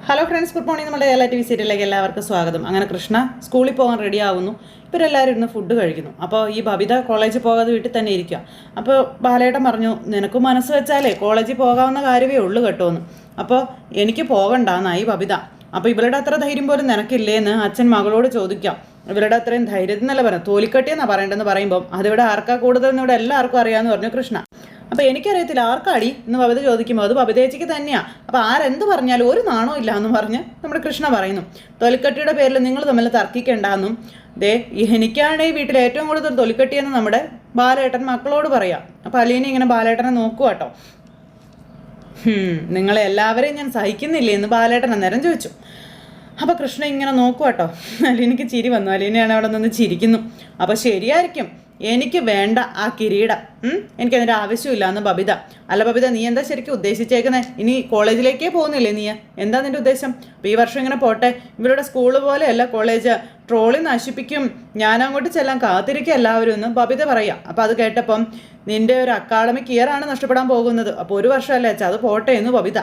Hello friends, good morning. നമ്മുടെ Kerala T V സീരിയലിലേക്ക് എല്ലാവർക്കും സ്വാഗതം. അങ്ങനെ കൃഷ്ണ സ്കൂളിൽ പോകാൻ റെഡി ആവുന്നു. ഇവരെല്ലാവരും ഇരുന്ന് ഫുഡ് കഴിക്കുന്നു. അപ്പോൾ ഈ ബബിത കോളേജിൽ പോകാതെ വീട്ടിൽ തന്നെ ഇരിക്കുക. അപ്പോൾ ബാലേട്ടൻ പറഞ്ഞു, നിനക്ക് മനസ്സ് വെച്ചാലേ കോളേജിൽ പോകാവുന്ന കാര്യമേ ഉള്ളൂ കേട്ടോ എന്ന്. അപ്പോൾ എനിക്ക് പോകണ്ടെന്നായി ബബിത. അപ്പോൾ ഇവരുടെ അത്ര ധൈര്യം പോലും നിനക്കില്ലേന്ന് അച്ഛൻ മകളോട് ചോദിക്കാം. ഇവരുടെ അത്രയും ധൈര്യത്തിനല്ല പറയാം, തോലിക്കട്ടിയെന്നാണ് പറയേണ്ടതെന്ന് പറയുമ്പോൾ അതിവിടെ ആർക്കാ കൂടുതലെന്ന് ഇവിടെ എല്ലാവർക്കും അറിയാമെന്ന് പറഞ്ഞു കൃഷ്ണ. അപ്പോൾ എനിക്കറിയത്തില്ല ആർക്കാടി എന്ന് ബബിത ചോദിക്കുമ്പോൾ അത് ബബിതേച്ചിക്ക് തന്നെയാണ്. അപ്പോൾ ആരെന്ത് പറഞ്ഞാലും ഒരു നാണോ ഇല്ല എന്നും പറഞ്ഞ് നമ്മുടെ കൃഷ്ണ പറയുന്നു. തൊലിക്കട്ടിയുടെ പേരിൽ നിങ്ങൾ തമ്മിൽ തർക്കിക്കേണ്ടെന്നും എനിക്കാണ് ഈ വീട്ടിൽ ഏറ്റവും കൂടുതൽ തൊലിക്കട്ടിയെന്ന് നമ്മുടെ ബാലേട്ടൻ മക്കളോട് പറയാം. അപ്പോൾ അലീന ഇങ്ങനെ ബാലേട്ടനെ നോക്കുക കേട്ടോ. നിങ്ങളെ എല്ലാവരെയും ഞാൻ സഹിക്കുന്നില്ലേ എന്ന് ബാലേട്ടൻ അന്നേരം ചോദിച്ചു. അപ്പോൾ കൃഷ്ണ ഇങ്ങനെ നോക്കുക കേട്ടോ. അലീനയ്ക്ക് ചിരി വന്നു. അലീനയാണ് അവിടെ നിന്ന് ചിരിക്കുന്നു. അപ്പോൾ ശരിയായിരിക്കും, എനിക്ക് വേണ്ട ആ കിരീടം, എനിക്കതിൻ്റെ ആവശ്യമില്ല എന്ന് ബബിത. അല്ല ബബിത, നീ എന്താ ശരിക്കും ഉദ്ദേശിച്ചേക്കുന്നത്? ഇനി കോളേജിലേക്കേ പോകുന്നില്ലേ നീ? എന്താ നിൻ്റെ ഉദ്ദേശം? അപ്പോൾ ഈ വർഷം ഇങ്ങനെ പോട്ടെ, ഇവരുടെ സ്കൂള് പോലെയല്ല കോളേജ്, ട്രോളി നശിപ്പിക്കും, ഞാനങ്ങോട്ട് ചെല്ലാൻ കാത്തിരിക്കുക എല്ലാവരും എന്ന് ബബിത പറയാം. അപ്പോൾ അത് കേട്ടപ്പം നിൻ്റെ ഒരു അക്കാഡമിക് ഇയർ ആണ് നഷ്ടപ്പെടാൻ പോകുന്നത്. അപ്പോൾ ഒരു വർഷമല്ലേ അച്ഛാ, അത് പോട്ടെ എന്ന് ബബിത.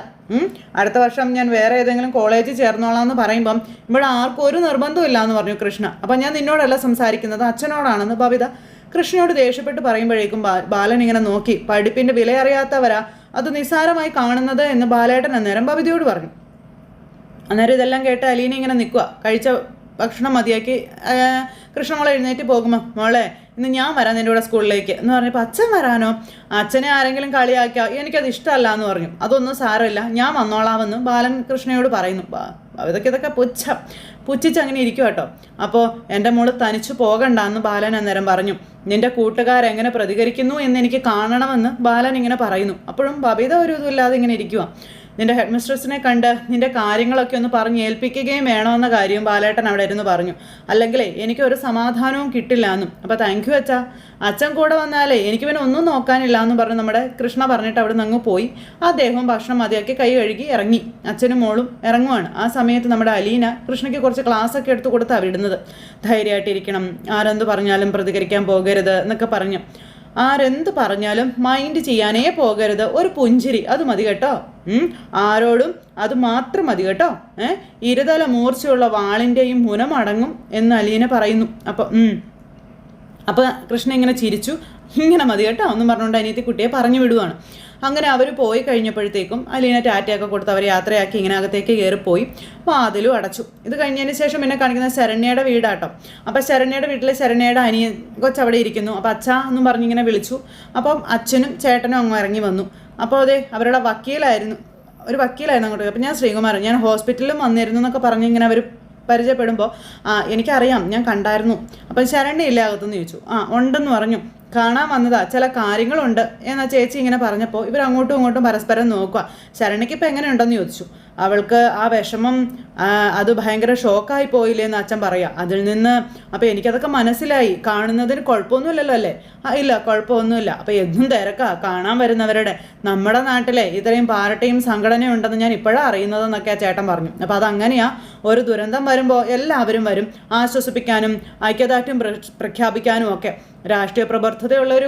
അടുത്ത വർഷം ഞാൻ വേറെ ഏതെങ്കിലും കോളേജിൽ ചേർന്നോളാം എന്ന് പറയുമ്പം ഇവിടെ ആർക്കും ഒരു നിർബന്ധമില്ല എന്ന് പറഞ്ഞു കൃഷ്ണ. അപ്പം ഞാൻ നിന്നോടല്ല സംസാരിക്കുന്നത്, അച്ഛനോടാണെന്ന് ബബിത കൃഷ്ണനോട് ദേഷ്യപ്പെട്ട് പറയുമ്പോഴേക്കും ബാലൻ ഇങ്ങനെ നോക്കി, പഠിപ്പിൻ്റെ വില അറിയാത്തവരാ അത് നിസ്സാരമായി കാണുന്നത് എന്ന് ബാലേട്ടൻ അന്നേരം ബബിതയോട് പറഞ്ഞു. അന്നേരം ഇതെല്ലാം കേട്ട് അലീന ഇങ്ങനെ നിൽക്കുക. കഴിച്ച ഭക്ഷണം മതിയാക്കി കൃഷ്ണമോളെ എഴുന്നേറ്റ് പോകുമ്പോൾ, മോളെ ഇന്ന് ഞാൻ വരാം നിൻ്റെ കൂടെ സ്കൂളിലേക്ക് എന്ന് പറഞ്ഞപ്പോൾ, അച്ഛൻ വരാനോ? അച്ഛനെ ആരെങ്കിലും കളിയാക്കിയോ? എനിക്കത് ഇഷ്ടമല്ല എന്ന് പറഞ്ഞു. അതൊന്നും സാരമില്ല, ഞാൻ വന്നോളാമെന്ന് ബാലൻ കൃഷ്ണയോട് പറയുന്നു. ഇതൊക്കെ പുച്ഛിച്ച് അങ്ങനെ ഇരിക്കും കേട്ടോ. അപ്പോൾ എൻ്റെ മോള് തനിച്ചു പോകണ്ടെന്ന് ബാലൻ അന്നേരം പറഞ്ഞു. നിൻ്റെ കൂട്ടുകാരെങ്ങനെ പ്രതികരിക്കുന്നു എന്ന് എനിക്ക് കാണണമെന്ന് ബാലൻ ഇങ്ങനെ പറയുന്നു. അപ്പോഴും ബബിത ഒരു ഇതുമില്ലാതെ ഇങ്ങനെ ഇരിക്കുക. നിൻ്റെ ഹെഡ് മിസ്ട്രസിനെ കണ്ട് നിൻ്റെ കാര്യങ്ങളൊക്കെ ഒന്ന് പറഞ്ഞ് ഏൽപ്പിക്കുകയും വേണമെന്ന കാര്യവും ബാലേട്ടൻ അവിടെ ഇരുന്ന് പറഞ്ഞു. അല്ലെങ്കിലേ എനിക്കൊരു സമാധാനവും കിട്ടില്ല എന്നും. അപ്പോൾ താങ്ക് യു അച്ഛാ, അച്ഛൻ കൂടെ വന്നാലേ എനിക്ക് പിന്നെ ഒന്നും നോക്കാനില്ല എന്നും പറഞ്ഞ് നമ്മുടെ കൃഷ്ണ പറഞ്ഞിട്ട് അവിടെ നിന്ന് അങ്ങ് പോയി. അദ്ദേഹം ഭക്ഷണം മതിയാക്കി കൈ കഴുകി ഇറങ്ങി. അച്ഛനും മോളും ഇറങ്ങുവാണ്. ആ സമയത്ത് നമ്മുടെ അലീന കൃഷ്ണയ്ക്ക് കുറച്ച് ക്ലാസ്സൊക്കെ എടുത്ത് കൊടുത്താണ് വിടുന്നത്. ധൈര്യമായിട്ടിരിക്കണം, ആരെന്ത് പറഞ്ഞാലും പ്രതികരിക്കാൻ പോകരുത് എന്നൊക്കെ പറഞ്ഞു. ആരെന്ത് പറഞ്ഞാലും മൈൻഡ് ചെയ്യാനേ പോകരുത്, ഒരു പുഞ്ചിരി അത് മതി കേട്ടോ, ആരോടും അത് മാത്രം മതി കേട്ടോ, ഇരുതല മൂർച്ചയുള്ള വാളിൻ്റെയും മുനമടങ്ങും എന്ന് അലീന പറയുന്നു. അപ്പോൾ കൃഷ്ണ ഇങ്ങനെ ചിരിച്ചു. ഇങ്ങനെ മതി കേട്ടോ എന്നും പറഞ്ഞുകൊണ്ട് അനിയത്തി കുട്ടിയെ പറഞ്ഞു വിടുവാണ്. അങ്ങനെ അവർ പോയി കഴിഞ്ഞപ്പോഴത്തേക്കും അലീന ടാറ്റയൊക്കെ കൊടുത്ത് അവർ യാത്രയാക്കി ഇങ്ങനെ അകത്തേക്ക് കയറിപ്പോയി. വാതിലും അടച്ചു. ഇത് കഴിഞ്ഞതിന് ശേഷം പിന്നെ കാണിക്കുന്നത് ശരണ്യയുടെ വീടാട്ടോ. അപ്പോൾ ശരണ്യയുടെ വീട്ടിൽ ശരണ്യയുടെ അനിയൻ കൊച്ചവിടെ ഇരിക്കുന്നു. അപ്പോൾ അച്ഛാ എന്നും പറഞ്ഞിങ്ങനെ വിളിച്ചു. അപ്പം അച്ഛനും ചേട്ടനും അങ്ങ് ഇറങ്ങി വന്നു. അപ്പോൾ അതെ അവരുടെ ഒരു വക്കീലായിരുന്നു അങ്ങോട്ട്. അപ്പോൾ ഞാൻ ശ്രീകുമാരൻ, ഞാൻ ഹോസ്പിറ്റലിലും വന്നിരുന്നു എന്നൊക്കെ പറഞ്ഞ് ഇങ്ങനെ അവർ പരിചയപ്പെടുമ്പോൾ, എനിക്കറിയാം, ഞാൻ കണ്ടായിരുന്നു. അപ്പം ശരണ്യ ഇല്ല അകത്തുനിന്ന് ചോദിച്ചു. ഉണ്ടെന്ന് പറഞ്ഞു. കാണാൻ വന്നതാ, ചില കാര്യങ്ങളുണ്ട് എന്നാ ചേച്ചി ഇങ്ങനെ പറഞ്ഞപ്പോൾ ഇവർ അങ്ങോട്ടും ഇങ്ങോട്ടും പരസ്പരം നോക്കുക. ശരണ്യയ്ക്ക് ഇപ്പം എങ്ങനെയുണ്ടെന്ന് ചോദിച്ചു. അവൾക്ക് ആ വിഷമം അത് ഭയങ്കര ഷോക്കായി പോയില്ലേ എന്ന് അച്ഛൻ പറയാം. അതിൽ നിന്ന് അപ്പോൾ എനിക്കതൊക്കെ മനസ്സിലായി. കാണുന്നതിന് കുഴപ്പമൊന്നുമില്ലല്ലോ അല്ലേ? ഇല്ല, കുഴപ്പമൊന്നുമില്ല. അപ്പോൾ എന്നും തിരക്കാ കാണാൻ വരുന്നവരുടെ. നമ്മുടെ നാട്ടിലെ ഇത്രയും പാർട്ടിയും സംഘടനയും ഉണ്ടെന്ന് ഞാൻ ഇപ്പോഴാണ് അറിയുന്നതെന്നൊക്കെ ആ ചേട്ടൻ പറഞ്ഞു. അപ്പോൾ അതങ്ങനെയാ, ഒരു ദുരന്തം വരുമ്പോൾ എല്ലാവരും വരും, ആശ്വസിപ്പിക്കാനും ഐക്യദാർഢ്യം പ്രഖ്യാപിക്കാനും ഒക്കെ. രാഷ്ട്രീയ പ്രബുദ്ധതയുള്ളൊരു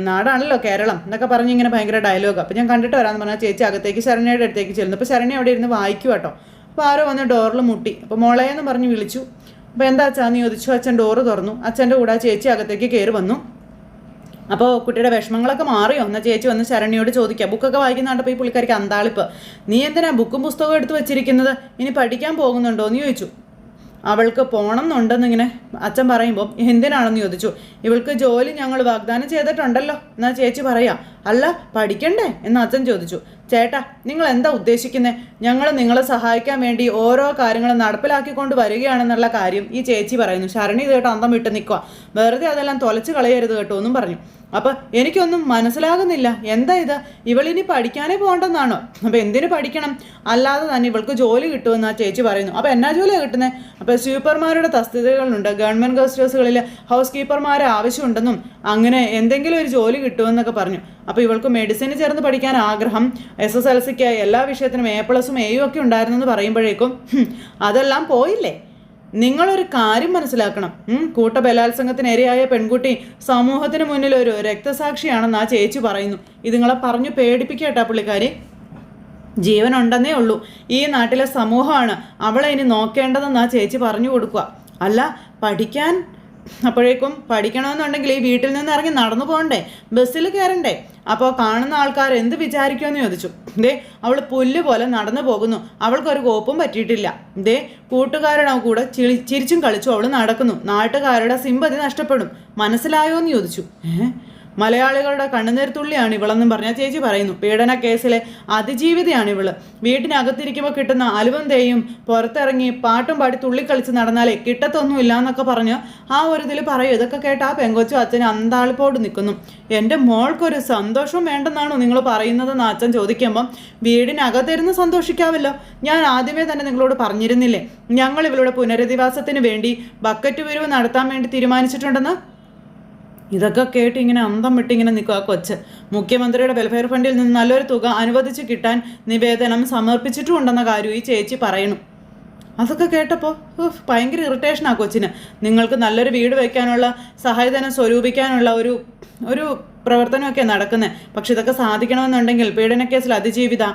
നാടാണല്ലോ കേരളം എന്നൊക്കെ പറഞ്ഞ് ഇങ്ങനെ ഭയങ്കര ഡയലോഗ്. അപ്പോൾ ഞാൻ കണ്ടിട്ട് വരാമെന്ന് പറഞ്ഞാൽ ചേച്ചി അകത്തേക്ക് ശരണ്യയുടെ അടുത്തേക്ക് ചെല്ലുന്നു. അപ്പോൾ ശരണ്യ അവിടെ ഇരുന്ന് വായിക്കും കേട്ടോ. അപ്പോൾ ആരോ വന്ന് ഡോറിൽ മുട്ടി. അപ്പോൾ മോളേന്ന് പറഞ്ഞ് വിളിച്ചു. അപ്പോൾ എന്താ അച്ഛാന്ന് ചോദിച്ചു. അച്ഛൻ ഡോറ് തുറന്നു. അച്ഛൻ്റെ കൂടെ ചേച്ചി അകത്തേക്ക് കയറി വന്നു. അപ്പോൾ കുട്ടിയുടെ വിഷമങ്ങളൊക്കെ മാറിയോ എന്നാൽ ചേച്ചി വന്ന് ശരണ്യയോട് ചോദിക്കുക. ബുക്കൊക്കെ വായിക്കുന്ന കണ്ടപ്പോൾ ഈ പുള്ളിക്കാരിക്ക് അന്താളിപ്പ്. നീ എന്തിനാ ബുക്കും പുസ്തകവും എടുത്ത് വെച്ചിരിക്കുന്നത്? ഇനി പഠിക്കാൻ പോകുന്നുണ്ടോ എന്ന് ചോദിച്ചു. അവൾക്ക് പോകണം എന്നുണ്ടെന്നിങ്ങനെ അച്ഛൻ പറയുമ്പോൾ എന്തിനാണെന്ന് ചോദിച്ചു. ഇവൾക്ക് ജോലി ഞങ്ങൾ വാഗ്ദാനം ചെയ്തിട്ടുണ്ടല്ലോ എന്നാൽ ചേച്ചി പറയാം. അല്ല പഠിക്കണ്ടേ എന്ന് അച്ഛൻ ചോദിച്ചു. ചേട്ടാ നിങ്ങൾ എന്താ ഉദ്ദേശിക്കുന്നത്? ഞങ്ങൾ നിങ്ങളെ സഹായിക്കാൻ വേണ്ടി ഓരോ കാര്യങ്ങളും നടപ്പിലാക്കിക്കൊണ്ട് വരികയാണെന്നുള്ള കാര്യം ഈ ചേച്ചി പറയുന്നു. ശരണി ഇത് കേട്ടോ അന്തം വിട്ട് നിൽക്കുക. വെറുതെ അതെല്ലാം തൊലച്ച് കളയരുത് കേട്ടോ എന്നും പറഞ്ഞു. അപ്പോൾ എനിക്കൊന്നും മനസ്സിലാകുന്നില്ല, എന്താ ഇത്? ഇവളിനി പഠിക്കാനേ പോകണ്ടെന്നാണോ? അപ്പോൾ എന്തിനു പഠിക്കണം? അല്ലാതെ തന്നെ ഇവൾക്ക് ജോലി കിട്ടുമെന്ന് ആ ചേച്ചി പറയുന്നു. അപ്പോൾ എന്നാ ജോലിയാണ് കിട്ടുന്നത്? അപ്പോൾ സൂപ്പർമാരുടെ തസ്തികകളുണ്ട്, ഗവൺമെൻറ് ഗസ്റ്റ് ഹൗസുകളിൽ ഹൗസ് കീപ്പർമാരെ ആവശ്യമുണ്ടെന്നും അങ്ങനെ എന്തെങ്കിലും ഒരു ജോലി കിട്ടുമെന്നൊക്കെ പറഞ്ഞു. അപ്പോൾ ഇവൾക്ക് മെഡിസിന് ചേർന്ന് പഠിക്കാൻ ആഗ്രഹം. SSLCക്ക് എല്ലാ വിഷയത്തിനും A+ഉം Aയും ഒക്കെ ഉണ്ടായിരുന്നെന്ന് പറയുമ്പോഴേക്കും അതെല്ലാം പോയില്ലേ? നിങ്ങളൊരു കാര്യം മനസ്സിലാക്കണം. കൂട്ടബലാത്സംഗത്തിന് ഇരയായ പെൺകുട്ടി സമൂഹത്തിന് മുന്നിൽ ഒരു രക്തസാക്ഷിയാണെന്ന് ആ ചേച്ചി പറയുന്നു. ഇത് നിങ്ങളെ പറഞ്ഞു പേടിപ്പിക്കട്ടാ പുള്ളിക്കാരി. ജീവനുണ്ടെന്നേ ഉള്ളൂ. ഈ നാട്ടിലെ സമൂഹമാണ് അവളെ ഇനി നോക്കേണ്ടതെന്ന് ആ ചേച്ചി പറഞ്ഞു കൊടുക്കുക. അല്ല, പഠിക്കാൻ അപ്പോഴേക്കും പഠിക്കണമെന്നുണ്ടെങ്കിൽ ഈ വീട്ടിൽ നിന്ന് ഇറങ്ങി നടന്നു പോകണ്ടേ, ബസ്സിൽ കയറണ്ടേ? അപ്പോൾ കാണുന്ന ആൾക്കാർ എന്ത് വിചാരിക്കുമെന്ന് ചോദിച്ചു. ദേ അവൾ പുല്ല് പോലെ നടന്നു പോകുന്നു, അവൾക്കൊരു കോപ്പും പറ്റിയിട്ടില്ല. ദേ കൂട്ടുകാരുടെ കൂടെ ചിരിച്ചും കളിച്ചും അവൾ നടക്കുന്നു, നാട്ടുകാരുടെ സിമ്പതി നഷ്ടപ്പെടും, മനസ്സിലായോ എന്ന് ചോദിച്ചു. മലയാളികളുടെ കണ്ണുനീർത്തുള്ളിയാണ് ഇവളെന്നും പറഞ്ഞ ചേച്ചി പറയുന്നു. പീഡന കേസിലെ അതിജീവിതയാണ് ഇവള്. വീട്ടിനകത്തിരിക്കുമ്പോൾ കിട്ടുന്ന അലുവം തേയും പുറത്തിറങ്ങി പാട്ടും പാടി തുള്ളിക്കളിച്ച് നടന്നാലേ കിട്ടത്തൊന്നുമില്ല എന്നൊക്കെ പറഞ്ഞ് ആ ഒരു ഇതിൽ പറയും. ഇതൊക്കെ കേട്ട് ആ പെങ്കൊച്ചും അച്ഛനും അന്താളിപ്പോട് നിൽക്കുന്നു. എൻ്റെ മോൾക്കൊരു സന്തോഷവും വേണ്ടെന്നാണോ നിങ്ങൾ പറയുന്നതെന്ന് അച്ഛൻ ചോദിക്കുമ്പം വീടിനകത്തിരുന്ന് സന്തോഷിക്കാമല്ലോ. ഞാൻ ആദ്യമേ തന്നെ നിങ്ങളോട് പറഞ്ഞിരുന്നില്ലേ ഞങ്ങൾ ഇവളുടെ പുനരധിവാസത്തിന് വേണ്ടി ബക്കറ്റ് പിരിവ് നടത്താൻ വേണ്ടി തീരുമാനിച്ചിട്ടുണ്ടെന്ന്. ഇതൊക്കെ കേട്ട് ഇങ്ങനെ അന്തം വിട്ടിങ്ങനെ നിൽക്കുക ആ കൊച്ച്. മുഖ്യമന്ത്രിയുടെ വെൽഫെയർ ഫണ്ടിൽ നിന്ന് നല്ലൊരു തുക അനുവദിച്ച് കിട്ടാൻ നിവേദനം സമർപ്പിച്ചിട്ടുമുണ്ടെന്ന കാര്യം ഈ ചേച്ചി പറയണു. അതൊക്കെ കേട്ടപ്പോൾ ഭയങ്കര ഇറിറ്റേഷനാണ് കൊച്ചിന്. നിങ്ങൾക്ക് നല്ലൊരു വീട് വയ്ക്കാനുള്ള സഹായധനം സ്വരൂപിക്കാനുള്ള ഒരു പ്രവർത്തനമൊക്കെ നടക്കുന്നത്. പക്ഷെ ഇതൊക്കെ സാധിക്കണമെന്നുണ്ടെങ്കിൽ പീഡനക്കേസിൽ അതിജീവിത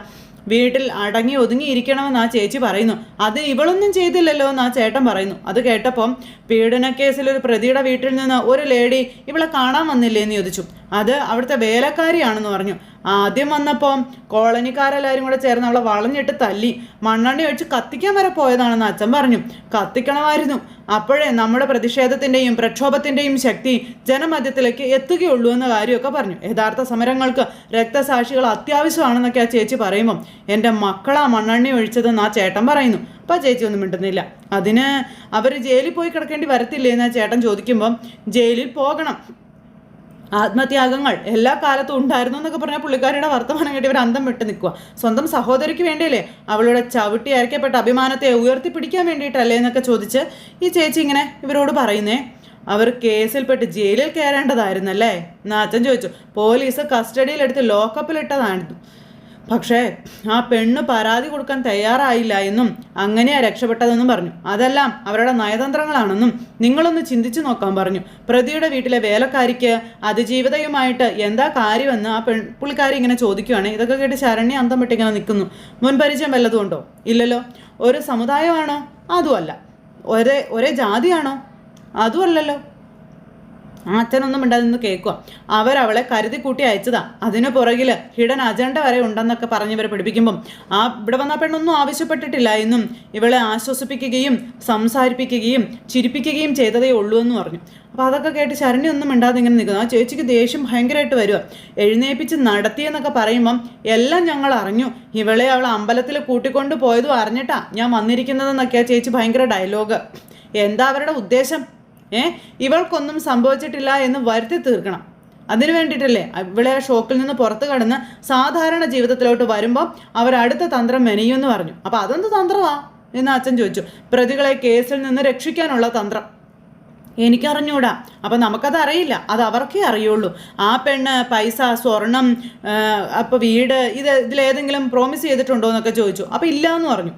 വീട്ടിൽ അടങ്ങി ഒതുങ്ങിയിരിക്കണമെന്ന് ആ ചേച്ചി പറയുന്നു. അത് ഇവളൊന്നും ചെയ്തില്ലല്ലോ എന്ന് ആ ചേട്ടൻ പറയുന്നു. അത് കേട്ടപ്പം പീഡനക്കേസിൽ ഒരു പ്രതിയുടെ വീട്ടിൽ നിന്ന് ഒരു ലേഡി ഇവളെ കാണാൻ വന്നില്ലേ എന്ന് ചോദിച്ചു. അത് അവിടുത്തെ വേലക്കാരിയാണെന്ന് പറഞ്ഞു. ആദ്യം വന്നപ്പോൾ കോളനിക്കാരെല്ലാവരും കൂടെ ചേർന്ന് അവളെ വളഞ്ഞിട്ട് തല്ലി മണ്ണെണ്ണ ഒഴിച്ച് കത്തിക്കാൻ വരെ പോയതാണെന്ന് അച്ഛൻ പറഞ്ഞു. കത്തിക്കണമായിരുന്നു, അപ്പോഴേ നമ്മുടെ പ്രതിഷേധത്തിൻ്റെയും പ്രക്ഷോഭത്തിൻ്റെയും ശക്തി ജനമധ്യത്തിലേക്ക് എത്തുകയുള്ളൂ എന്ന കാര്യമൊക്കെ പറഞ്ഞു. യഥാർത്ഥ സമരങ്ങൾക്ക് രക്തസാക്ഷികൾ അത്യാവശ്യമാണെന്നൊക്കെ ആ ചേച്ചി പറയുമ്പം എൻ്റെ മക്കളാ മണ്ണെണ്ണ ഒഴിച്ചതെന്ന് ആ ചേട്ടൻ പറയുന്നു. അപ്പോൾ ആ ചേച്ചി ഒന്നും മിണ്ടുന്നില്ല. അതിന് അവർ ജയിലിൽ പോയി കിടക്കേണ്ടി വരത്തില്ലേ എന്ന് ആ ചേട്ടൻ ചോദിക്കുമ്പം ജയിലിൽ പോകണം, ആത്മത്യാഗങ്ങൾ എല്ലാ കാലത്തും ഉണ്ടായിരുന്നു എന്നൊക്കെ പറഞ്ഞാൽ പുള്ളിക്കാരിയുടെ വർത്തമാനം കേട്ടി ഇവർ അന്തം വിട്ട് നിൽക്കുക. സ്വന്തം സഹോദരിക്ക് വേണ്ടിയല്ലേ, അവളുടെ ചവിട്ടി അരയ്ക്കപ്പെട്ട അഭിമാനത്തെ ഉയർത്തിപ്പിടിക്കാൻ വേണ്ടിയിട്ടല്ലേ എന്നൊക്കെ ചോദിച്ച് ഈ ചേച്ചി ഇങ്ങനെ ഇവരോട് പറയുന്നേ. അവർ കേസിൽപ്പെട്ട് ജയിലിൽ കയറേണ്ടതായിരുന്നല്ലേ എന്ന് അച്ഛൻ ചോദിച്ചു. പോലീസ് കസ്റ്റഡിയിലെടുത്ത് ലോക്കപ്പിലിട്ടതായിരുന്നു. പക്ഷേ ആ പെണ്ണ് പരാതി കൊടുക്കാൻ തയ്യാറായില്ല എന്നും അങ്ങനെയാ രക്ഷപ്പെട്ടതെന്നും പറഞ്ഞു. അതെല്ലാം അവരുടെ നയതന്ത്രങ്ങളാണെന്നും നിങ്ങളൊന്ന് ചിന്തിച്ചു നോക്കാൻ പറഞ്ഞു. പ്രതിയുടെ വീട്ടിലെ വേലക്കാരിക്ക് അതിജീവിതയുമായിട്ട് എന്താ കാര്യമെന്ന് ആ പുള്ളിക്കാരി ഇങ്ങനെ ചോദിക്കുകയാണ്. ഇതൊക്കെ കേട്ട് ശരണ്യ അന്തം വിട്ടിങ്ങനെ നിൽക്കുന്നു. മുൻപരിചയം വല്ലതും ഉണ്ടോ? ഇല്ലല്ലോ. ഒരു സമുദായമാണോ? അതുമല്ല. ഒരേ ജാതിയാണോ? അതുമല്ലല്ലോ. അച്ഛനൊന്നും മിണ്ടാതെ നിന്ന് കേൾക്കുക. അവരവളെ കരുതി കൂട്ടി അയച്ചതാ. അതിനു പുറകിൽ ഹിഡൻ അജണ്ട വരെ ഉണ്ടെന്നൊക്കെ പറഞ്ഞവരെ പഠിപ്പിക്കുമ്പം ഇവിടെ വന്ന പെണ്ണൊന്നും ആവശ്യപ്പെട്ടിട്ടില്ല എന്നും ഇവളെ ആശ്വസിപ്പിക്കുകയും സംസാരിപ്പിക്കുകയും ചിരിപ്പിക്കുകയും ചെയ്തതേ ഉള്ളൂ എന്ന് പറഞ്ഞു. അപ്പോൾ അതൊക്കെ കേട്ട് ശരണ്യ ഒന്നും മിണ്ടാതെ ഇങ്ങനെ നിൽക്കുന്നു. ആ ചേച്ചിക്ക് ദേഷ്യം ഭയങ്കരമായിട്ട് വരിക. എഴുന്നേപ്പിച്ച് നടത്തിയെന്നൊക്കെ പറയുമ്പം എല്ലാം ഞങ്ങൾ അറിഞ്ഞു, ഇവളെ അവൾ അമ്പലത്തിൽ കൂട്ടിക്കൊണ്ട് പോയതും അറിഞ്ഞിട്ടാ ഞാൻ വന്നിരിക്കുന്നതെന്നൊക്കെ ആ ചേച്ചി ഭയങ്കര ഡയലോഗ്. എന്താ അവരുടെ ഉദ്ദേശം? ഇവൾക്കൊന്നും സംഭവിച്ചിട്ടില്ല എന്ന് വരുത്തി തീർക്കണം. അതിനു വേണ്ടിയിട്ടല്ലേ ഇവളെ ഷോക്കിൽ നിന്ന് പുറത്ത് കടന്ന് സാധാരണ ജീവിതത്തിലോട്ട് വരുമ്പോൾ അവരടുത്ത തന്ത്രം മെനയുമെന്ന് പറഞ്ഞു. അപ്പോൾ അതെന്ത് തന്ത്രമാ എന്ന് അച്ഛൻ ചോദിച്ചു. പ്രതികളെ കേസിൽ നിന്ന് രക്ഷിക്കാനുള്ള തന്ത്രം. എനിക്കറിഞ്ഞൂടാ. അപ്പം നമുക്കത് അറിയില്ല, അത് അവർക്കേ അറിയുള്ളൂ. ആ പെണ്ണ് പൈസ, സ്വർണം, അപ്പോൾ വീട് ഇതിലേതെങ്കിലും പ്രോമിസ് ചെയ്തിട്ടുണ്ടോ എന്നൊക്കെ ചോദിച്ചു. അപ്പോൾ ഇല്ല എന്ന് പറഞ്ഞു.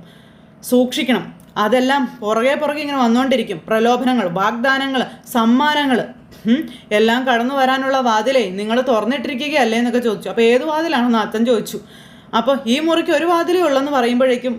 സൂക്ഷിക്കണം, അതെല്ലാം പുറകെ ഇങ്ങനെ വന്നുകൊണ്ടിരിക്കും. പ്രലോഭനങ്ങൾ, വാഗ്ദാനങ്ങൾ, സമ്മാനങ്ങൾ എല്ലാം കടന്നു വരാനുള്ള വാതിലേ നിങ്ങൾ തുറന്നിട്ടിരിക്കുകയല്ലേ എന്നൊക്കെ ചോദിച്ചു. അപ്പോൾ ഏത് വാതിലാണെന്ന് അച്ഛൻ ചോദിച്ചു. അപ്പോൾ ഈ മുറിക്ക് ഒരു വാതിലേ ഉള്ളെന്ന് പറയുമ്പോഴേക്കും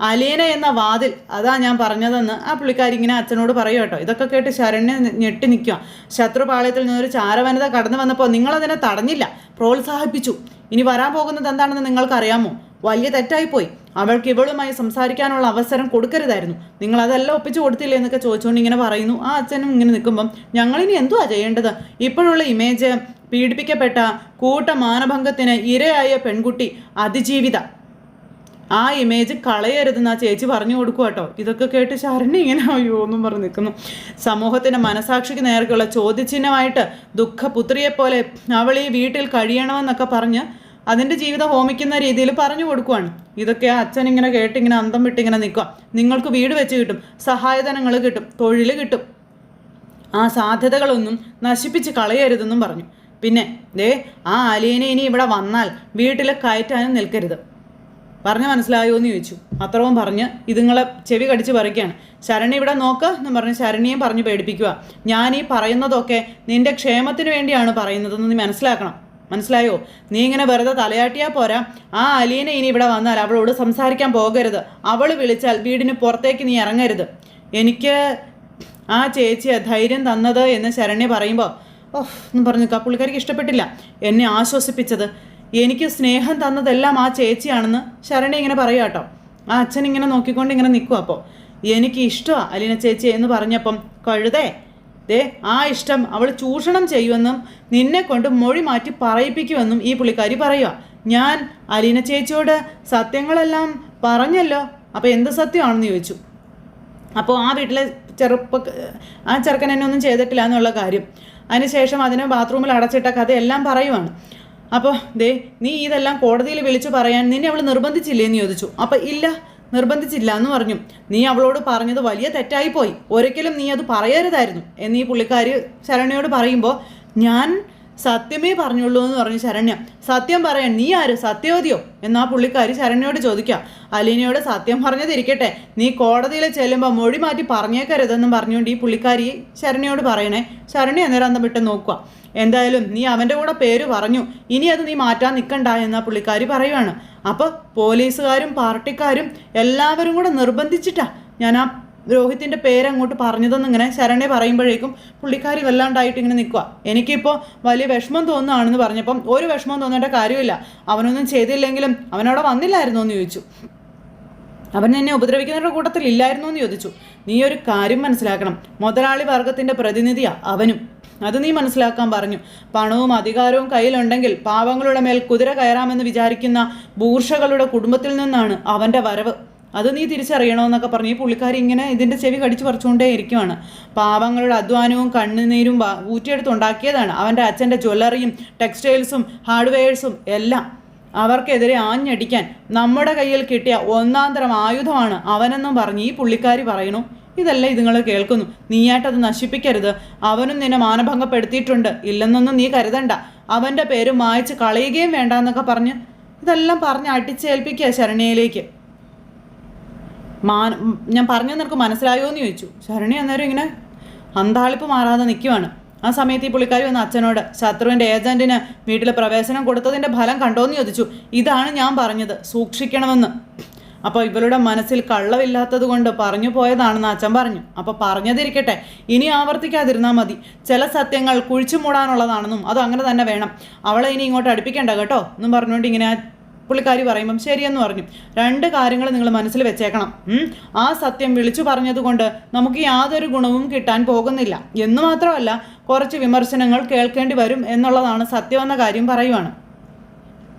അലീന എന്ന വാതിൽ, അതാ ഞാൻ പറഞ്ഞതെന്ന് ആ പുള്ളിക്കാരി ഇങ്ങനെ അച്ഛനോട് പറയും കേട്ടോ. ഇതൊക്കെ കേട്ട് ശരണ്യ ഞെട്ടി നിൽക്കുക. ശത്രുപാളയത്തിൽ നിന്നൊരു ചാരവനിത കടന്നു വന്നപ്പോൾ നിങ്ങളതിനെ തടഞ്ഞില്ല, പ്രോത്സാഹിപ്പിച്ചു. ഇനി വരാൻ പോകുന്നത് എന്താണെന്ന് നിങ്ങൾക്കറിയാമോ? വലിയ തെറ്റായിപ്പോയി. അവൾക്ക് ഇവളുമായി സംസാരിക്കാനുള്ള അവസരം കൊടുക്കരുതായിരുന്നു. നിങ്ങൾ അതെല്ലാം ഒപ്പിച്ചു കൊടുത്തില്ലേ എന്നൊക്കെ ചോദിച്ചുകൊണ്ട് ഇങ്ങനെ പറയുന്നു. ആ അച്ഛനും ഇങ്ങനെ നിൽക്കുമ്പം ഞങ്ങളിനി എന്തുവാ ചെയ്യേണ്ടത്? ഇപ്പോഴുള്ള ഇമേജ്, പീഡിപ്പിക്കപ്പെട്ട കൂട്ടമാനഭംഗത്തിന് ഇരയായ പെൺകുട്ടി അതിജീവിത, ആ ഇമേജ് കളയരുതെന്ന് ആ ചേച്ചി പറഞ്ഞു കൊടുക്കുക കേട്ടോ. ഇതൊക്കെ കേട്ട് ശരണ്യ ഇങ്ങനെ അയ്യോ എന്നും പറഞ്ഞ് നിൽക്കുന്നു. സമൂഹത്തിൻ്റെ മനസാക്ഷിക്ക് നേർക്കുള്ള ചോദ്യചിഹ്നമായിട്ട് ദുഃഖപുത്രിയെപ്പോലെ അവൾ ഈ വീട്ടിൽ കഴിയണമെന്നൊക്കെ പറഞ്ഞ് അതിൻ്റെ ജീവിതം ഹോമിക്കുന്ന രീതിയിൽ പറഞ്ഞു കൊടുക്കുവാണ്. ഇതൊക്കെ അച്ഛൻ ഇങ്ങനെ കേട്ടിങ്ങനെ അന്തം വിട്ടിങ്ങനെ നിൽക്കുക. നിങ്ങൾക്ക് വീട് വെച്ച് കിട്ടും, സഹായധനങ്ങൾ കിട്ടും, തൊഴിൽ കിട്ടും, ആ സാധ്യതകളൊന്നും നശിപ്പിച്ച് കളയരുതെന്നും പറഞ്ഞു. പിന്നെ ആ അലീനെ ഇനി ഇവിടെ വന്നാൽ വീട്ടിൽ കയറ്റാനും നിൽക്കരുത്. പറഞ്ഞ് മനസ്സിലായോ എന്ന് ചോദിച്ചു. അത്രയും പറഞ്ഞ് ഇതുങ്ങളെ ചെവി കടിച്ച് പറിക്കുകയാണ്. ശരണ്യ ഇവിടെ നോക്ക് എന്ന് പറഞ്ഞ് ശരണ്യയും പറഞ്ഞ് പേടിപ്പിക്കുക. ഞാൻ ഈ പറയുന്നതൊക്കെ നിന്റെ ക്ഷേമത്തിന് വേണ്ടിയാണ് പറയുന്നതെന്ന് നീ മനസ്സിലാക്കണം. മനസ്സിലായോ? നീ ഇങ്ങനെ വെറുതെ തലയാട്ടിയാൽ പോരാ. ആ അലീന ഇനി ഇവിടെ വന്നാൽ അവളോട് സംസാരിക്കാൻ പോകരുത്. അവൾ വിളിച്ചാൽ വീടിന് പുറത്തേക്ക് നീ ഇറങ്ങരുത്. എനിക്ക് ആ ചേച്ചിയെ ധൈര്യം തന്നത് എന്ന് ശരണ്യ പറയുമ്പോൾ എന്ന് പറഞ്ഞു പുള്ളിക്കാരിക്ക് ഇഷ്ടപ്പെട്ടില്ല. എന്നെ ആശ്വസിപ്പിച്ചത്, എനിക്ക് സ്നേഹം തന്നതെല്ലാം ആ ചേച്ചിയാണെന്ന് ശരണ്യ ഇങ്ങനെ പറയുക കേട്ടോ. ആ അച്ഛൻ ഇങ്ങനെ നോക്കിക്കൊണ്ട് ഇങ്ങനെ നിൽക്കും. അപ്പോൾ എനിക്ക് ഇഷ്ടമാണ് അലീന ചേച്ചി എന്ന് പറഞ്ഞപ്പം കഴുതേ ദേ ആ ഇഷ്ടം അവൾ ചൂഷണം ചെയ്യുമെന്നും നിന്നെ കൊണ്ട് മൊഴി മാറ്റി പറയിപ്പിക്കുമെന്നും ഈ പുള്ളിക്കാരി പറയുക. ഞാൻ അലീന ചേച്ചിയോട് സത്യങ്ങളെല്ലാം പറഞ്ഞല്ലോ, അപ്പോൾ എന്ത് സത്യമാണെന്ന് ചോദിച്ചു. അപ്പോൾ ആ വീട്ടിലെ ആ ചെറുക്കൻ എന്നെ ഒന്നും ചെയ്തിട്ടില്ല എന്നുള്ള കാര്യം, അതിനുശേഷം അതിനെ ബാത്റൂമിൽ അടച്ചിട്ട കഥയെല്ലാം പറയുവാണ്. അപ്പോൾ ദേ നീ ഇതെല്ലാം കോടതിയിൽ വിളിച്ചു പറയാൻ നിന്നെ അവൾ നിർബന്ധിച്ചില്ലേ എന്ന് ചോദിച്ചു. അപ്പോൾ ഇല്ല, നിർബന്ധിച്ചില്ല എന്ന് പറഞ്ഞു. നീ അവളോട് പറഞ്ഞത് വലിയ തെറ്റായിപ്പോയി, ഒരിക്കലും നീ അത് പറയരുതായിരുന്നു എന്നീ പുള്ളിക്കാരി ശരണ്യയോട് പറയുമ്പോൾ ഞാൻ സത്യമേ പറഞ്ഞുള്ളൂ എന്ന് പറഞ്ഞു ശരണ്യ. സത്യം പറയാൻ നീ ആര്, സത്യോദ്യോ എന്നാ പുള്ളിക്കാരി ശരണ്യയോട് ചോദിക്കുക. അലീനയോട് സത്യം പറഞ്ഞതിരിക്കട്ടെ, നീ കോടതിയിൽ ചെല്ലുമ്പോൾ മൊഴി മാറ്റി പറഞ്ഞേക്കരുതെന്നും പറഞ്ഞുകൊണ്ട് ഈ പുള്ളിക്കാരി ശരണ്യയോട് പറയണേ. ശരണ്യ അന്നേരം അന്തം വിട്ട് നോക്കുക. എന്തായാലും നീ അവൻ്റെ കൂടെ പേര് പറഞ്ഞു, ഇനി അത് നീ മാറ്റാൻ നിൽക്കണ്ട എന്നാ പുള്ളിക്കാരി പറയുവാണ്. അപ്പോൾ പോലീസുകാരും പാർട്ടിക്കാരും എല്ലാവരും കൂടെ നിർബന്ധിച്ചിട്ടാ ഞാൻ ആ രോഹിത്തിൻ്റെ പേരങ്ങോട്ട് പറഞ്ഞതെന്ന് ഇങ്ങനെ ശരണ്യ പറയുമ്പോഴേക്കും പുള്ളിക്കാരി വല്ലാണ്ടായിട്ട് ഇങ്ങനെ നിൽക്കുക. എനിക്കിപ്പോൾ വലിയ വിഷമം തോന്നുകയാണെന്ന് പറഞ്ഞപ്പം ഒരു വിഷമം തോന്നേണ്ട കാര്യമില്ല, അവനൊന്നും ചെയ്തില്ലെങ്കിലും അവനവിടെ വന്നില്ലായിരുന്നോ എന്ന് ചോദിച്ചു. അവൻ എന്നെ ഉപദ്രവിക്കുന്നവരുടെ കൂട്ടത്തിൽ ഇല്ലായിരുന്നോ എന്ന് ചോദിച്ചു. നീ ഒരു കാര്യം മനസ്സിലാക്കണം, മുതലാളി വർഗത്തിൻ്റെ പ്രതിനിധിയാണ് അവനും, അത് നീ മനസ്സിലാക്കാൻ പറഞ്ഞു. പണവും അധികാരവും കയ്യിലുണ്ടെങ്കിൽ പാവങ്ങളുടെ മേൽ കുതിര കയറാമെന്ന് വിചാരിക്കുന്ന ബൂർഷകളുടെ കുടുംബത്തിൽ നിന്നാണ് അവൻ്റെ വരവ്, അത് നീ തിരിച്ചറിയണമെന്നൊക്കെ പറഞ്ഞ് ഈ പുള്ളിക്കാരി ഇങ്ങനെ ഇതിൻ്റെ ചെവി കടിച്ചു പറിച്ചുകൊണ്ടേ ഇരിക്കുവാണ്. പാവങ്ങളുടെ അധ്വാനവും കണ്ണുനീരും ഊറ്റിയെടുത്തുണ്ടാക്കിയതാണ് അവൻ്റെ അച്ഛൻ്റെ ജ്വല്ലറിയും ടെക്സ്റ്റൈൽസും ഹാർഡ്വെയർസും എല്ലാം. അവർക്കെതിരെ ആഞ്ഞടിക്കാൻ നമ്മുടെ കയ്യിൽ കിട്ടിയ ഒന്നാം തരം ആയുധമാണ് അവനെന്നും പറഞ്ഞ് ഈ പുള്ളിക്കാരി പറയണു. ഇതെല്ലാം ഇതുങ്ങൾ കേൾക്കുന്നു. നീയായിട്ടത് നശിപ്പിക്കരുത്, അവനും നിന്നെ മാനഭംഗപ്പെടുത്തിയിട്ടുണ്ട്, ഇല്ലെന്നൊന്നും നീ കരുതണ്ട, അവൻ്റെ പേര് മായ്ച്ച് കളയുകയും വേണ്ട എന്നൊക്കെ പറഞ്ഞ് ഇതെല്ലാം പറഞ്ഞ് അടിച്ചേൽപ്പിക്കുക ശരണ്യയിലേക്ക്. ഞാൻ പറഞ്ഞത് നിനക്ക് മനസ്സിലായോ എന്ന് ചോദിച്ചു. ശരണ്യ അന്നേരം ഇങ്ങനെ അന്താളിപ്പ് മാറാതെ നിൽക്കുവാണ്. ആ സമയത്ത് ഈ പുള്ളിക്കാരി വന്ന് അച്ഛനോട് ശത്രുവിൻ്റെ ഏജൻറ്റിന് വീട്ടിൽ പ്രവേശനം കൊടുത്തതിൻ്റെ ഫലം കണ്ടോയെന്ന് ചോദിച്ചു. ഇതാണ് ഞാൻ പറഞ്ഞത്, സൂക്ഷിക്കണമെന്ന്. അപ്പോൾ ഇവളുടെ മനസ്സിൽ കള്ളമില്ലാത്തത് കൊണ്ട് പറഞ്ഞു പോയതാണെന്ന് അച്ഛൻ പറഞ്ഞു. അപ്പോൾ പറഞ്ഞതിരിക്കട്ടെ, ഇനി ആവർത്തിക്കാതിരുന്നാൽ മതി. ചില സത്യങ്ങൾ കുഴിച്ചു മൂടാനുള്ളതാണെന്നും അത് അങ്ങനെ തന്നെ വേണം, അവളെ ഇനി ഇങ്ങോട്ട് അടുപ്പിക്കേണ്ട കേട്ടോ എന്നും പറഞ്ഞുകൊണ്ട് ഇങ്ങനെ പുള്ളിക്കാരി പറയുമ്പം ശരിയെന്ന് പറഞ്ഞു. രണ്ട് കാര്യങ്ങൾ നിങ്ങൾ മനസ്സിൽ വെച്ചേക്കണം. ആ സത്യം വിളിച്ചു പറഞ്ഞതുകൊണ്ട് നമുക്ക് യാതൊരു ഗുണവും കിട്ടാൻ പോകുന്നില്ല എന്ന് മാത്രമല്ല, കുറച്ച് വിമർശനങ്ങൾ കേൾക്കേണ്ടി വരും എന്നുള്ളതാണ് സത്യമെന്ന കാര്യം പറയുവാണ്.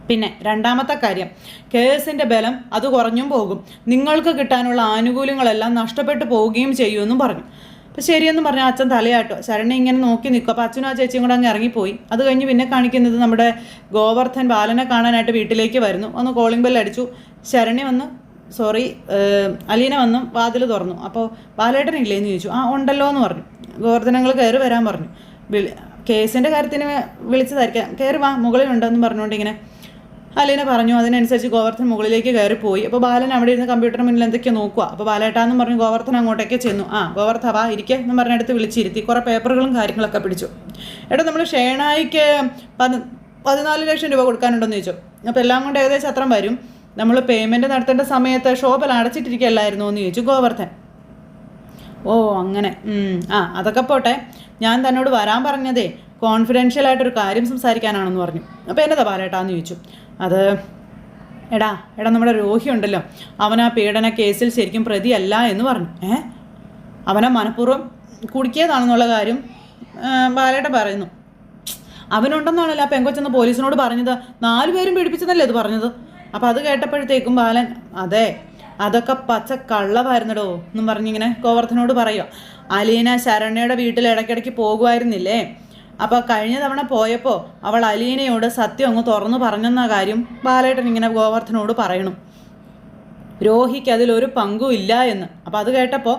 പിന്നെ രണ്ടാമത്തെ കാര്യം, കേസിൻ്റെ ബലം അത് കുറഞ്ഞും പോകും, നിങ്ങൾക്ക് കിട്ടാനുള്ള ആനുകൂല്യങ്ങളെല്ലാം നഷ്ടപ്പെട്ടു പോവുകയും ചെയ്യുമെന്നും പറഞ്ഞു. അപ്പോൾ ശരിയെന്ന് പറഞ്ഞാൽ അച്ഛൻ തലയാട്ടോ. ശരണ്യ ഇങ്ങനെ നോക്കി നിൽക്കും. അപ്പോൾ അച്ഛനും ആ ചേച്ചിയും കൂടെ അങ്ങ് ഇറങ്ങിപ്പോയി. അത് കഴിഞ്ഞ് പിന്നെ കാണിക്കുന്നത് നമ്മുടെ ഗോവർദ്ധൻ ബാലനെ കാണാനായിട്ട് വീട്ടിലേക്ക് വരുന്നു. ഒന്ന് കോളിംഗ് ബെൽ അടിച്ചു. ശരണ്യ വന്ന് അലീന വന്ന് വാതിൽ തുറന്നു. അപ്പോൾ ബാലേട്ടനില്ലേന്ന് ചോദിച്ചു. ആ ഉണ്ടല്ലോ എന്ന് പറഞ്ഞു. ഗോവർദ്ധനങ്ങൾ കയറി വരാൻ പറഞ്ഞു. കേസിൻ്റെ കാര്യത്തിന് വിളിച്ചതായിരിക്കാം, കയറി വാ മുകളിലുണ്ടെന്ന് പറഞ്ഞുകൊണ്ട് ഇങ്ങനെ അലീന പറഞ്ഞു. അതിനനുസരിച്ച് ഗോവർദ്ധൻ മുകളിലേക്ക് കയറിപ്പോയി. അപ്പോൾ ബാലൻ അവിടെ ഇരുന്ന് കമ്പ്യൂട്ടറിന് മുന്നിൽ എന്തൊക്കെയോ നോക്കുക. അപ്പോൾ ബാലേട്ടാന്നും പറഞ്ഞു ഗോവർദ്ധൻ അങ്ങോട്ടേക്ക് ചെന്നു. ഗോവർദ്ധ വാ ഇരിക്കുക എന്ന് പറഞ്ഞെടുത്ത് വിളിച്ചിരുത്തി. കുറേ പേപ്പറുകളും കാര്യങ്ങളൊക്കെ പിടിച്ചു. എടാ നമ്മൾ ഷേണായിക്ക് 14 ലക്ഷം രൂപ കൊടുക്കാനുണ്ടെന്ന് ചോദിച്ചു. അപ്പോൾ എല്ലാം കൊണ്ട് ഏകദേശം അത്രയും വരും. നമ്മൾ പേയ്മെൻറ്റ് നടത്തേണ്ട സമയത്ത് ഷോപ്പിൽ അടച്ചിട്ടിരിക്കുകയല്ലായിരുന്നോ എന്ന് ചോദിച്ചു ഗോവർദ്ധൻ. ഓ അങ്ങനെ, അതൊക്കെ പോട്ടെ, ഞാൻ തന്നോട് വരാൻ പറഞ്ഞതേ കോൺഫിഡൻഷ്യലായിട്ടൊരു കാര്യം സംസാരിക്കാനാണെന്ന് പറഞ്ഞു. അപ്പോൾ എന്നതാ ബാലേട്ടാന്ന് ചോദിച്ചു. അത് എടാ നമ്മുടെ രോഹി ഉണ്ടല്ലോ, അവൻ ആ പീഡന കേസിൽ ശരിക്കും പ്രതിയല്ല എന്ന് പറഞ്ഞു. അവനെ മനഃപൂർവ്വം കുടുക്കിയതാണെന്നുള്ള കാര്യം ബാലേട്ടൻ പറയുന്നു. അവനുണ്ടെന്നാണല്ലോ ആ പെങ്കൊച്ചെന്ന് പോലീസിനോട് പറഞ്ഞത്. 4 പേരും പീഡിപ്പിച്ചതല്ലേ അത് പറഞ്ഞത്. അപ്പോൾ അത് കേട്ടപ്പോഴത്തേക്കും ബാലൻ അതെ അതൊക്കെ പച്ച കള്ളമായിരുന്നടോ എന്നും പറഞ്ഞിങ്ങനെ ഗോവർദ്ധനോട് പറയുക. അലീന ശരണ്യയുടെ വീട്ടിൽ ഇടയ്ക്കിടയ്ക്ക് പോകുമായിരുന്നില്ലേ, അപ്പോൾ കഴിഞ്ഞ തവണ പോയപ്പോൾ അവൾ അലീനയോട് സത്യം അങ്ങ് തുറന്നു പറഞ്ഞെന്ന കാര്യം ബാലേട്ടൻ ഇങ്ങനെ ഗോവർദ്ധനോട് പറയണം. രോഹിക്ക് അതിലൊരു പങ്കും ഇല്ല എന്ന്. അപ്പോൾ അത് കേട്ടപ്പോൾ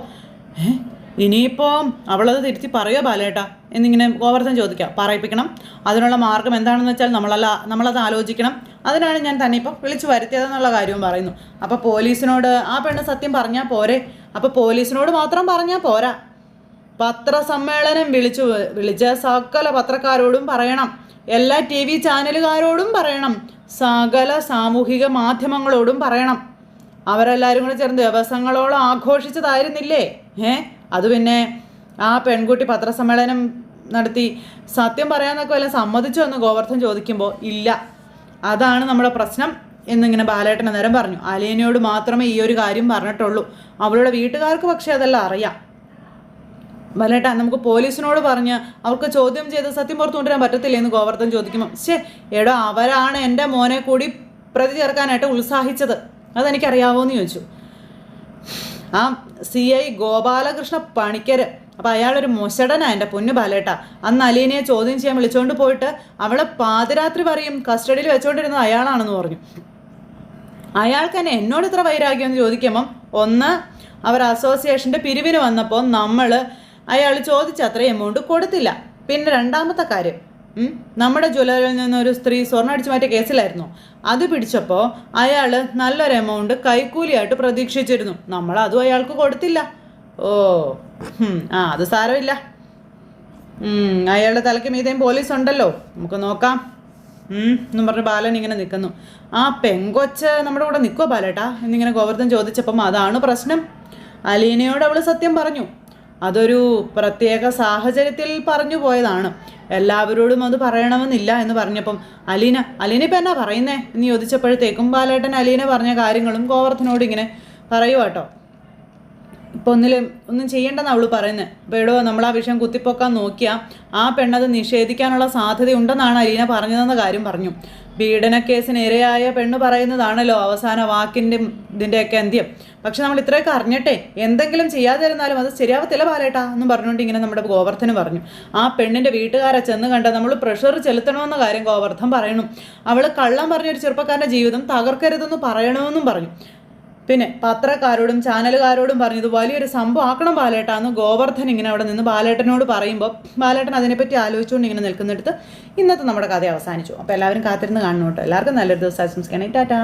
ഇനിയിപ്പോൾ അവളത് തിരുത്തി പറയുമോ ബാലേട്ട എന്നിങ്ങനെ ഗോവർദ്ധൻ ചോദിക്കാം. പറയിപ്പിക്കണം, അതിനുള്ള മാർഗം എന്താണെന്ന് വെച്ചാൽ നമ്മളത് ആലോചിക്കണം. അതിനാണ് ഞാൻ തന്നെ ഇപ്പോൾ വിളിച്ചു വരുത്തിയതെന്നുള്ള കാര്യവും പറയുന്നു. അപ്പോൾ പോലീസിനോട് ആ പെണ്ണ് സത്യം പറഞ്ഞാൽ പോരെ, അപ്പോൾ പോലീസിനോട് മാത്രം പറഞ്ഞാൽ പോരാ, പത്രസമ്മേളനം വിളിച്ച സകല പത്രക്കാരോടും പറയണം, എല്ലാ TV ചാനലുകാരോടും പറയണം, സകല സാമൂഹിക മാധ്യമങ്ങളോടും പറയണം. അവരെല്ലാവരും കൂടെ ചേർന്ന് ദിവസങ്ങളോളം ആഘോഷിച്ചതായിരുന്നില്ലേ? അത് പിന്നെ ആ പെൺകുട്ടി പത്രസമ്മേളനം നടത്തി സത്യം പറയാന്നൊക്കെ വല്ല സമ്മതിച്ചോ എന്ന് ഗോവർദ്ധൻ ചോദിക്കുമ്പോൾ ഇല്ല, അതാണ് നമ്മുടെ പ്രശ്നം എന്നിങ്ങനെ ബാലേട്ടൻ അന്നേരം പറഞ്ഞു. അലീനയോട് മാത്രമേ ഈ ഒരു കാര്യം പറഞ്ഞിട്ടുള്ളൂ, അവളുടെ വീട്ടുകാർക്ക് പക്ഷേ അതെല്ലാം അറിയാം. ബാലേട്ടാ, നമുക്ക് പോലീസിനോട് പറഞ്ഞ് അവർക്ക് ചോദ്യം ചെയ്ത് സത്യം പുറത്തു കൊണ്ടുവരാൻ പറ്റത്തില്ലേ എന്ന് ഗോവർദ്ധൻ ചോദിക്കുമ്പോൾ എടോ, അവരാണ് എൻ്റെ മോനെ കൂടി പ്രതി ചേർക്കാനായിട്ട് ഉത്സാഹിച്ചത്, അതെനിക്കറിയാവോന്ന് ചോദിച്ചു. ആ CI ഗോപാലകൃഷ്ണ പണിക്കർ, അപ്പം അയാളൊരു മൊശടനാ എൻ്റെ പൊന്നു ബാലേട്ട. അന്ന് അലീനയെ ചോദ്യം ചെയ്യാൻ വിളിച്ചുകൊണ്ട് പോയിട്ട് അവളെ പാതിരാത്രി പറയും കസ്റ്റഡിയിൽ വെച്ചുകൊണ്ടിരുന്നത് അയാളാണെന്ന് പറഞ്ഞു. അയാൾക്ക് തന്നെ എന്നോട് ഇത്ര വൈരാഗ്യം എന്ന് ചോദിക്കുമ്പം, ഒന്ന്, അവർ അസോസിയേഷൻ്റെ പിരിവിന് വന്നപ്പോൾ അയാൾ ചോദിച്ച അത്രയും എമൗണ്ട് കൊടുത്തില്ല. പിന്നെ രണ്ടാമത്തെ കാര്യം, നമ്മുടെ ജ്വല്ലറിയിൽ നിന്നൊരു സ്ത്രീ സ്വർണ്ണം അടിച്ചു മാറ്റിയ കേസിലായിരുന്നു, അത് പിടിച്ചപ്പോൾ അയാൾ നല്ലൊരു എമൗണ്ട് കൈക്കൂലിയായിട്ട് പ്രതീക്ഷിച്ചിരുന്നു, നമ്മളതും അയാൾക്ക് കൊടുത്തില്ല. ഓ, അത് സാരമില്ല, അയാളുടെ തലയ്ക്ക് മീതെയും പോലീസ് ഉണ്ടല്ലോ, നമുക്ക് നോക്കാം എന്നും പറഞ്ഞ് ബാലൻ ഇങ്ങനെ നിൽക്കുന്നു. ആ പെങ്കൊച്ച് നമ്മുടെ കൂടെ നിൽക്കുമോ ബാലേട്ടാ എന്നിങ്ങനെ ഗോവർദ്ധൻ ചോദിച്ചപ്പം അതാണ് പ്രശ്നം. അലീനയോട് അവൾ സത്യം പറഞ്ഞു, അതൊരു പ്രത്യേക സാഹചര്യത്തിൽ പറഞ്ഞു പോയതാണ്, എല്ലാവരോടും അത് പറയണമെന്നില്ല എന്ന് പറഞ്ഞപ്പം അലീന ഇപ്പം എന്നാ പറയുന്നേ എന്ന് ചോദിച്ചപ്പോഴത്തേക്കും ബാലേട്ടൻ അലീന പറഞ്ഞ കാര്യങ്ങളും ഗോവർദ്ധനോട് ഇങ്ങനെ പറയുക കേട്ടോ. ഇപ്പോൾ ഒന്നും ചെയ്യേണ്ടെന്ന് അവൾ പറയുന്നത്. അപ്പോൾ എടോ, നമ്മൾ ആ വിഷയം കുത്തിപ്പൊക്കാൻ നോക്കിയാൽ ആ പെണ്ണത് നിഷേധിക്കാനുള്ള സാധ്യതയുണ്ടെന്നാണ് അലീന പറഞ്ഞതെന്ന കാര്യം പറഞ്ഞു. പീഡനക്കേസിന് ഇരയായ പെണ്ണ് പറയുന്നതാണല്ലോ അവസാന വാക്കിൻ്റെ ഇതിൻ്റെയൊക്കെ അന്ത്യം. പക്ഷെ നമ്മൾ ഇത്രയൊക്കെ അറിഞ്ഞിട്ടെ എന്തെങ്കിലും ചെയ്യാതിരുന്നാലും അത് ശരിയാവത്തില്ല ബാലേട്ടാ എന്നും പറഞ്ഞുകൊണ്ട് ഇങ്ങനെ നമ്മുടെ ഗോവർദ്ധന് പറഞ്ഞു. ആ പെണ്ണിൻ്റെ വീട്ടുകാരെ ചെന്ന് കണ്ട നമ്മൾ പ്രഷർ ചെലുത്തണമെന്ന കാര്യം ഗോവർദ്ധൻ പറയണം. അവൾ കള്ളം പറഞ്ഞൊരു ചെറുപ്പക്കാരൻ്റെ ജീവിതം തകർക്കരുതെന്ന് പറയണമെന്നും പറഞ്ഞു. പിന്നെ പത്രക്കാരോടും ചാനലുകാരോടും പറഞ്ഞു ഇത് വലിയൊരു സംഭവം ആക്കണം ബാലേട്ടാ എന്ന് ഗോവർദ്ധൻ ഇങ്ങനെ അവിടെ നിന്ന് ബാലേട്ടനോട് പറയുമ്പോൾ ബാലേട്ടൻ അതിനെപ്പറ്റി ആലോചിച്ചുകൊണ്ട് ഇങ്ങനെ നിൽക്കുന്നിടത്ത് ഇന്നത്തെ നമ്മുടെ കഥ അവസാനിച്ചു. അപ്പോൾ എല്ലാവരും കാത്തിരുന്ന് കാണണം കേട്ടോ. എല്ലാവർക്കും നല്ലൊരു ദിവസം ആശംസിക്കണം. ടാറ്റാ.